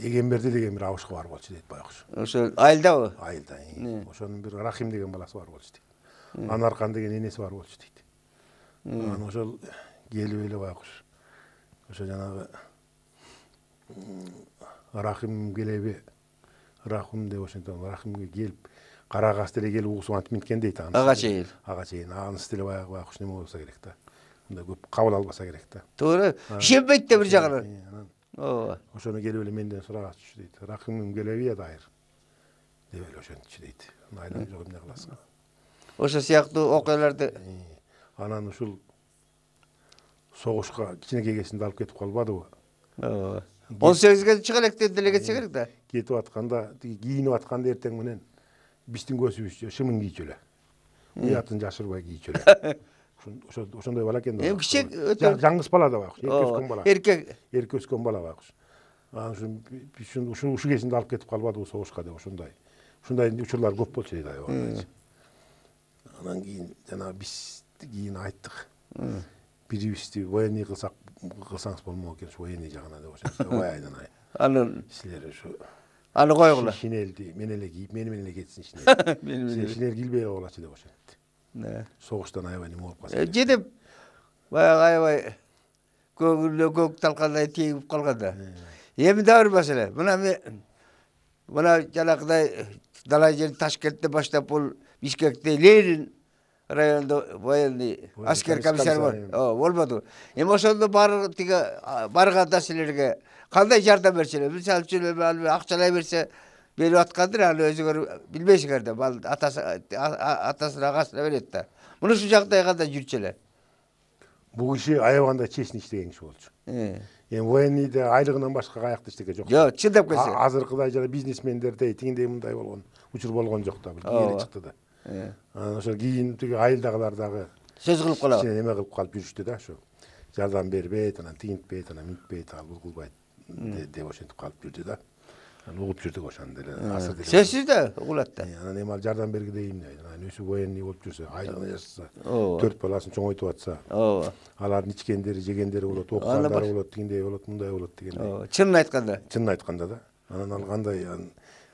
Эгемберди деген бир абышка бар болчу дейт баягы. Ошо айылдабы? Айылда. Ошонун бир Рахим деген баласы бар болчу дейт. Анаркан деген энеси бар болчу дейт. Анан ошол келип эле баягы ошо жанагы Рахим келеби Рахим деп ошентип Рахимге келип Карагас деле келип угусуп антип минткен дейт анысы. Ага чейин. Ага чейин. Анысы деле баягы неме болсо керек да. Мындай көп кабыл албаса керек да. Туура. Ишенбейт да бир жагынан. Ооба. Ошону келип эле менден сурагаччы дейт. Рахимим келеби я дайыр. Деп эле ошентчү дейт. Айдан жок эмне кыласың. Ошо сыяктуу окуяларды анан ушул согушка кичинекей кезинде алып кетип калбадыбы? Ооба. 18ге чыга элек деле кетсе керек да. Кетип атканда, кийинип атканда эртең менен биздин көзүбүз шымын кийчү эле. Уятын жашырбай кийчү эле. Ошондой бала экен да. Кичек жаңгыс бала да байкуш, эрке өскөн бала. Эрке өскөн бала байкуш. Анан ушу кезинде алып кетип калбадыбы согушка деп ошондой учурлар көп болчу дейт аябай. Анан кийин жана биз кийин айттык. Бирибизди военный кылсаңыз болмок экен, ушу военный жагына деп ошентип ой айдан ай. Анын силер ушу аны койгула. Шинелди мен эле кийип, мени менен эле кетсин шинель. Шинель килбей болочу деп ошентти. Согуштан аябай неме болуп калса. Жетип баягы аябай көк талкандай тийип калганда. Эми да бир маселе. Мына жанагыдай далай жер Ташкентте баштап бул Бишкекте Ленин районунда военный аскер комиссар бар. Болбоду. Эми ошондо барганда силерге кандай жардам берчүлөр? Мисалы үчүн акчалай берсе берип аткандыр, аны өзүңөр билбейсиңер да. Атасына агасына берет да. Мунусу жагдай кандай жүрчү эле? Бул киши аябаганда честный иштеген киши болчу. Эми военныйда айлыгынан башка каякта иштеке жок. Жок, чындап келсе. Азыркыдай жана бизнесмендердей тигиндей мындай болгон учур болгон жок да. Бир кийин чыкты да. Анан ошо кийин тиги айылдагылар дагы сөз кылып калат. Неме кылып калып жүрүштү да ошо. Жардам бербейт, анан тигинтпейт, анан минтпейт, ал бул кылбайт деп ошентип калып жүрдү да. Анан угуп жүрдүк ошондо эле. Асыр деле. Сөзсүз да угулат да. Анан эми ал жардам бергидейм дейт. Анан өзү военный болуп жүрсө, айлыгына жашаса, 4 баласын чоңойтуп атса. Ооба. Алардын ичкендери, жегендери болот, окугандары болот, тигиндей болот, мындай болот дегендей. Чынын айтканда. Чынын айтканда да. Анан ал кандай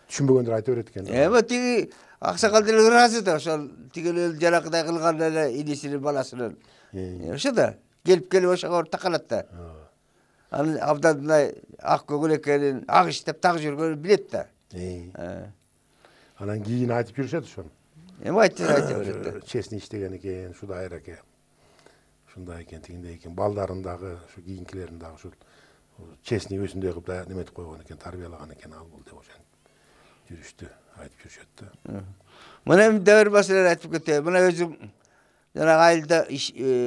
түшүнбөгөндөр айта берет экен. Эми тиги аксакал деле ыраазы да, ошол тигил жанакыдай кылган эле инисинин баласынын. Ошо да келип ошого такалат да. Анын абдан мындай ак көңүл экенин, ак иштеп так жүргөнүн билет да. Анан кийин айтып жүрүшөт ошону. Эми айта берет да. Честный иштеген экен, ушу дайыр экен. Ушундай экен, тигиндей экен. Балдарын дагы, ушу кийинкилерин дагы ушул честный өзүндөй кылып неметип койгон экен, тарбиялаган экен ал бул деп ошентип жүрүштү, айтып жүрүшөт да. Мына эми дәвер маселени айтып кетейин. Мына өзүм жанагы айылда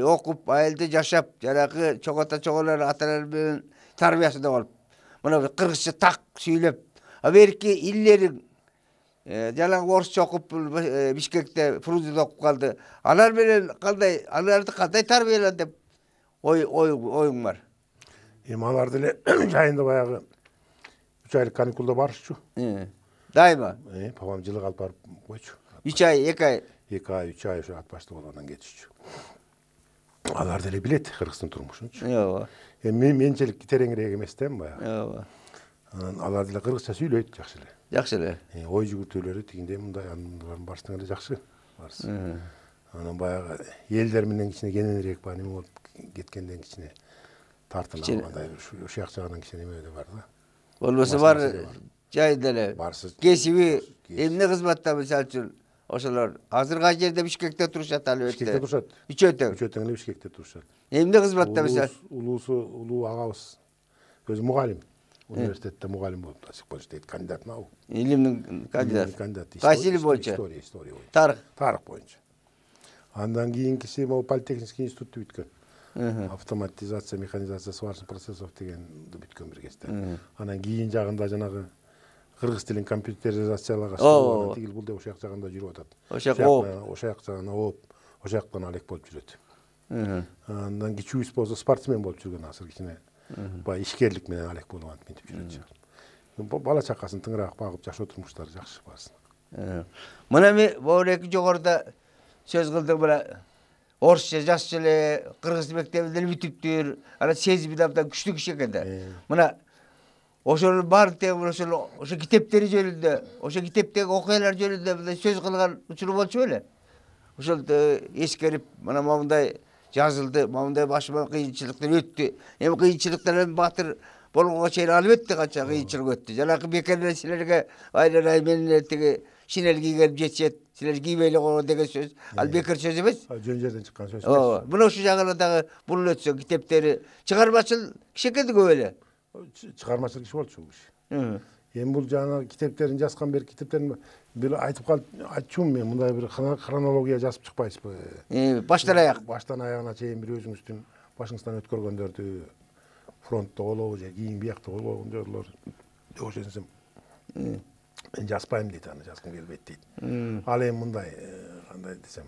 окуп, айылда жашап, жанагы чоголор аталар менен тарбиясында болуп, мына кыргызча так сүйлөп, берки иллерин жанагы орусча окуп Бишкекте Фрунзеде окуп калды. Алар менен кандай, аларды кандай тарбиялан деп оюң бар? Эми алар деле жайында баягы 3 айлык каникулда барышчу. Дайыма. Папам жылы калып барып койчу. 3 ай, 2 ай. 2 ай, 3 ай ошо ат башты болгондон кетишчү. Алар деле билет кыргыздын турмушунчу. Ооба. Эми менчелик тереңирээк эмес да баягы. Ооба. Анан алар деле кыргызча сүйлөйт жакшы эле. Жакшы эле. Ой жүгүртүүлөрү тигиндей мындай анын барысынан эле жакшы. Барысы. Анан баягы элдер менен кичине кененирээк баягы неме болуп кеткенден кичине тартыла алгандай ушул жагынан кичине неме да бар да. Болбосо бар жайында эле. Барсы. Кесиби эмне кызматта мисалы үчүн ошолор азыркы жерде Бишкекте турушат албетте. Бишкекте турушат. Үчөөтөң эле Бишкекте турушат. Эмне кызматта мисалы? Улуу агабыз өзү мугалим. Университетте мугалим болуп сык иштейт, кандидат наук. Илимдин кандидаты. Кайсы илим боюнча? История боюнча. Тарых боюнча. Андан кийинкиси могу политехнический институтту бүткөн. Автоматизация, механизация сварочных процессов дегенди бүткөн бир кезде. Анан кийин жагында жанагы кыргыз тилин компьютеризациялага тигил бул деп ошол жагында жүрүп атат. Ошол жагына ооп, ошол жактан алек болуп жүрөт. Андан кичүүбүз болсо спортсмен болуп жүргөн азыр кичине баягы ишкерлик менен алек болуп антип мынтип жүрөт жагат. Бала чакасын тыңыраак багып жашоо турмуштары жакшы баарысына. Мына мен боореки жогоруда сөз кылдык мына орусча жазчу эле, кыргыз мектебинде бүтүптүр. Ана сезими абдан күчтүү киши экен да. Мына ошонун баары тең ошо китептери жөнүндө, ошо китептеги окуялар жөнүндө мындай сөз кылган учуру болчу беле? Ошолду эскерип, мына момундай жазылды, момундай башыма кыйынчылыктар өттү. Эми кыйынчылыктардан батыр болгонго чейин албетте канча кыйынчылык өттү. Жанакы бекерден силерге айланай менен тиги шинель кийгенип жетишет, силер кийбей эле койгон деген сөз. Ал бекер сөз эмес. Жөн жерден чыккан сөз. Мына ушул жагына дагы бул өтсө китептери, чыгармачыл киши экен көп эле. Чыгармачыл киши болчу бул киши. Эми бул жана китептерин жазган бери китептерин бир айтып калып айтчумун мен, мындай бир хронология жазып чыкпайсызбы? Баштан аяк. Баштан аягына чейин бир өзүңүздүн башыңыздан өткөргөндөрдү, фронтто болобу же кийин биякта болгон жерлер деп ошентсем мен жазбайм дейт, аны жазгым келбейт дейт. Ал эми мындай кандай десем,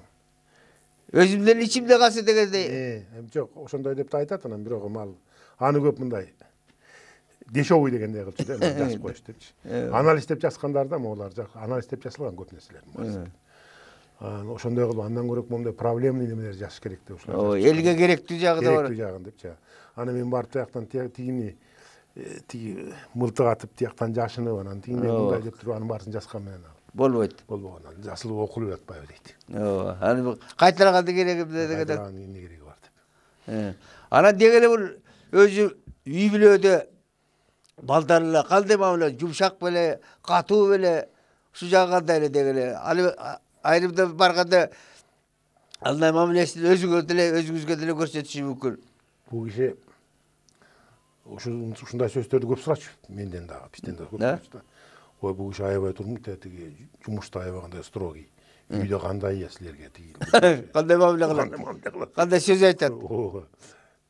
өзүмдөн ичимде калса дегендей. Жок, ошондой деп да айтат анан, бирок аны көп мындай дешевый дегендей кылчу да, жазып коюш депчи. Анализ деп жазгандар да, могулар анализ деп жазылган көп нерселер. Ошондой кылып андан көрөк момундай проблемный немелер жазыш керек деп ушулар. Элге керектүү жагы да бар. Керектүү жагын депчи. Аны мен барып тияктан тигини тиги мылтык атып тияктан жашынып, анан тигине мындай деп туруп анын баарысын жазган менен болбойт. Болбогон. Жасылып окулуп жатпайбы дейт. Аны кайталаганды кереги деген. Кайталагандын эмне кереги бар деп. Анан деги эле бул өзү үй бүлөдө балдарла кандай мамиле, жумшак беле, катуу беле, ушу жагы кандай эле деги эле. Айрымда барганда андай мамилесин өзүңүзгө деле көрсөтүшү мүмкүн. Бул киши ушундай сөздөрдү көп сурачу менден дагы, бизден дагы көп сурачу да. Ой, бул киши аябай турмук да, тиги жумушта аябагандай строгий. Үйдө кандай я силерге тиги. Кандай мамиле кылат? Кандай сөз айтат?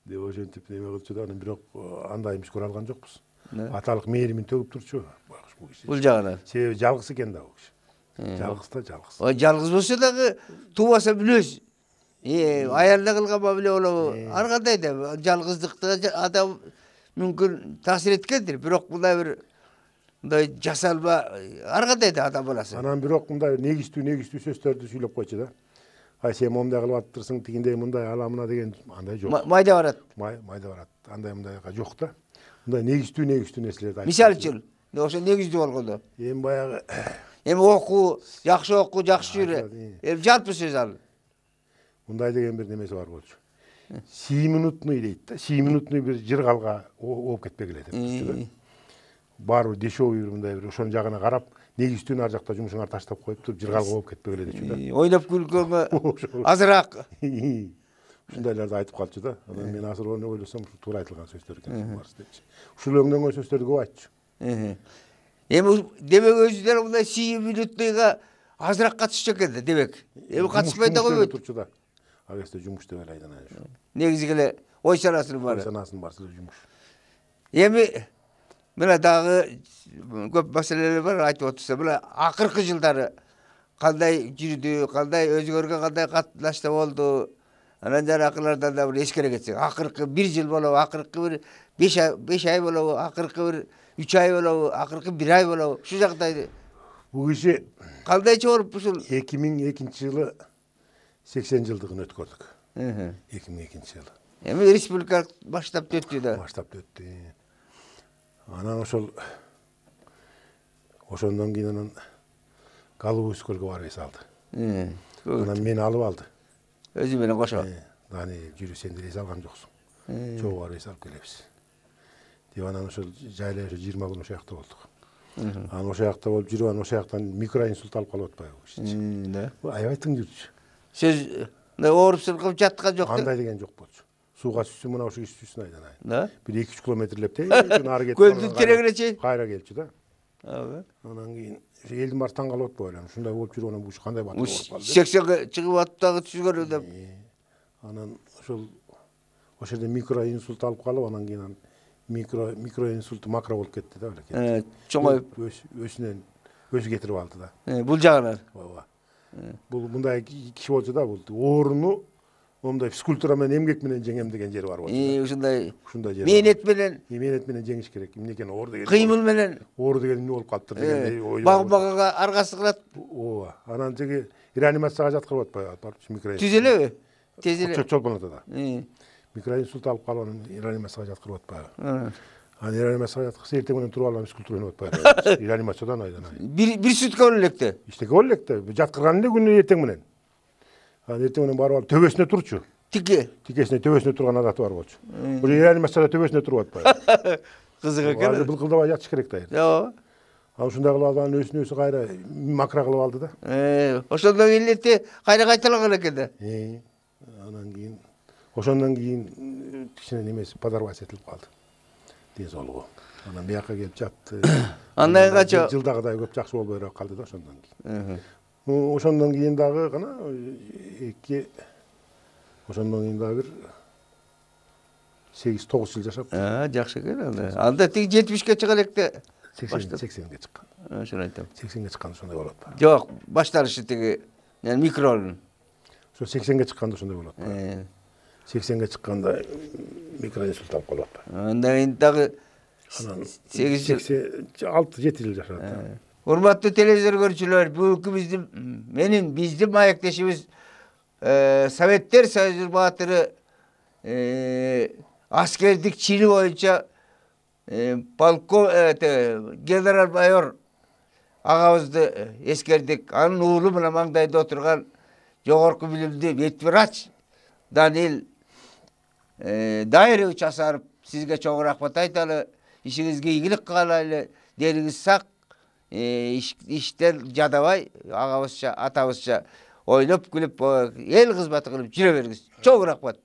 Деп ошентип неме кылчу да, анан бирок андай эмес көрө алган жокпуз. Аталык мээримин төгүп турчу бул киши. Бул жагына. Себеби жалгыз экен да бул киши. Жалгыз да жалгыз. Ой, жалгыз болсо дагы тубаса билебиз. Аялына кылган мамиле болобу? Ар кандай да жалгыздыкты адам мүмкүн таасир эткендир, бирок мындай бир мындай жасалма ар кандай да адам баласы. Анан бирок мындай негиздүү сөздөрдү сүйлөп койчу да. Ай сен момундай кылып атырсың, тигиндей мындай аламына деген андай жок. Майда барат. Майда барат. Андай мындайга жок да. Мындай негиздүү нерселерди айтат. Мисалы үчүн, ошо негиздүү болгондо. Эми баягы окуу, жакшы жүрө. Эми жалпы сөз ал. Мындай деген бир немеси бар болчу. 7 минутный дейт да. 7 минутный бир жыргалга ооп кетпегиле деп. Баары дешевый мындай бир ошонун жагына карап, негиздүүнү ар жакта жумушуңарды таштап коюп туруп жыргалга ооп кетпегиле депчү да. Ойноп күлгөнгө азыраак. Ушундайларды айтып калчу да. Анан мен азыр оны ойлосом, ушу туура айтылган сөздөр экен барысы депчи. Ушул өңдөнгөн сөздөрдү көп айтчу. Эми демек өзүнөн мындай 7 минутныйга азыраак катышчу экен да, демек. Эми катышпай да койбойт. Турчу да. Агесте жумуш деп эле айдан ошо. Негизи эле ой санасынын баары. Ой санасынын баары жумуш. Эми мына дагы көп маселелер бар айтып отурса, мына акыркы жылдары кандай жүрдү, кандай өзгөргөн, кандай катнашта болду. Анан жанакылардан да бир эскере кетсек, акыркы 1 жыл болобу, акыркы бир 5 ай болобу, акыркы бир 3 ай болобу, акыркы 1 ай болобу. Ушул жагдайды. Бул киши кандайча болуп ушул 2002-жылы 80 жылдыгын өткөрдүк. 2002-жылы. Эми республика баштап өттү да. Баштап өттү. Анан ошондон кийин анан Голубовскойго барып эс алды. Анан мени алып алды. Өзү менен кошо. Дани жүрү, сен деле эс алган жоксуң. Чогуу барып эс алып келебиз. Деп анан ошол жайлай 20 күн ошол жакта болдук. Анан ошол жакта болуп жүрүп, анан ошол жактан микроинсульт алып калып атпайбы? Да. Аябай тың жүрчү. Сөз ооруп сыркып жаткан жок. Андай деген жок болчу. Сууга түшсү, мына ошо түшсүн айдан ай. Да. Бир 2-3 километрлеп ары кетип. Көлдүн терегине чейин кайра келчү да. Анан кийин элдин баары таң калып атпайбы эле. Ушундай болуп жүрүп анан бул кандай батыр болуп калды. 80ге чыгып аттагы түшкөрү деп. Анан ошол жерде микроинсульт алып калып, анан кийин микроинсульт макро болуп кетти да эле. Чоңоюп өзү кетирип алды да. Бул жагынан. Ооба. Бул мындай киши болчу да, бул ооруну Ондай физкультура менен эмгек менен жеңем деген жери бар болчу. Ушундай Ушундай жери. мээнет менен, Менет менен жеңиш керек. Эмнекен оор деген. кыймыл менен Оор деген эмне болуп калыптыр дегендей ой. багага аргасы кылат. Ооба. Анан теги реанимацияга жаткырып атпайбы? Барып микроинсульт. Түз элеби? Тез эле. Чолпонот ада. Микроинсульт алып калып анан реанимацияга жаткырып атпайбы? Анан реанимацияга жаткырса эртең менен туруп алам физкультура ойноп атпайбы? Реанимациядан айдан ай. Bir сутка боло электе. Иштеке боло электе. Жаткырган эле күнү эртең менен. Анан эртең менен барып алып төбөсүнө турчу. Тике. Тикесине төбөсүнө турган адаты бар болчу. Бул реанимацияда төбөсүнө туруп атпайбы? Кызык Азыр экен. былкылдабай жатыш керек да. Ооба. Ал ушундай кылып алып анан өзүнө өзү кайра макра кылып алды да. Ошондон кийин эле кайра кайталаган экен да. Анан кийин ошондон кийин кичине немеси подорвать этилип калды. Дезолугу. Анан бияка келип жатты. Андан кача жылдагыдай көп жакшы болбой калды да ошондон кийин. Ошондон кийин дагы гана эки ошондон кийин дагы бир 8-9 жыл жашап. Жакшы экен анда. Анда тиги 70ке чыга электе. 80-ге чыккан. Ошону айтам. 80-ге чыкканда ошондой болот ба? Жок, башталышы тиги микронун. Ошо 80-ге чыкканда ошондой болот ба? 80-ге чыкканда микроинсульт алып калып атпайбы? Андан кийин дагы 6-7 жыл жашап. Урматтуу телевизор көрүүчүлөр, бүгүнкү биздин маектешибиз Советтер Союзу баатыры аскердик чини боюнча генерал-майор агабызды эскердик. Анын уулу менен маңдайда отурган жогорку билимдүү ветврач Данил Дайрович Асаров сизге чоң рахмат айталы. Ишиңизге ийгилик каалайлы. Дениңиз сак, иштен жадабай, агабызча, атабызча ойноп күлүп, эл кызматы кылып жүрө бериңиз. Чоң рахмат.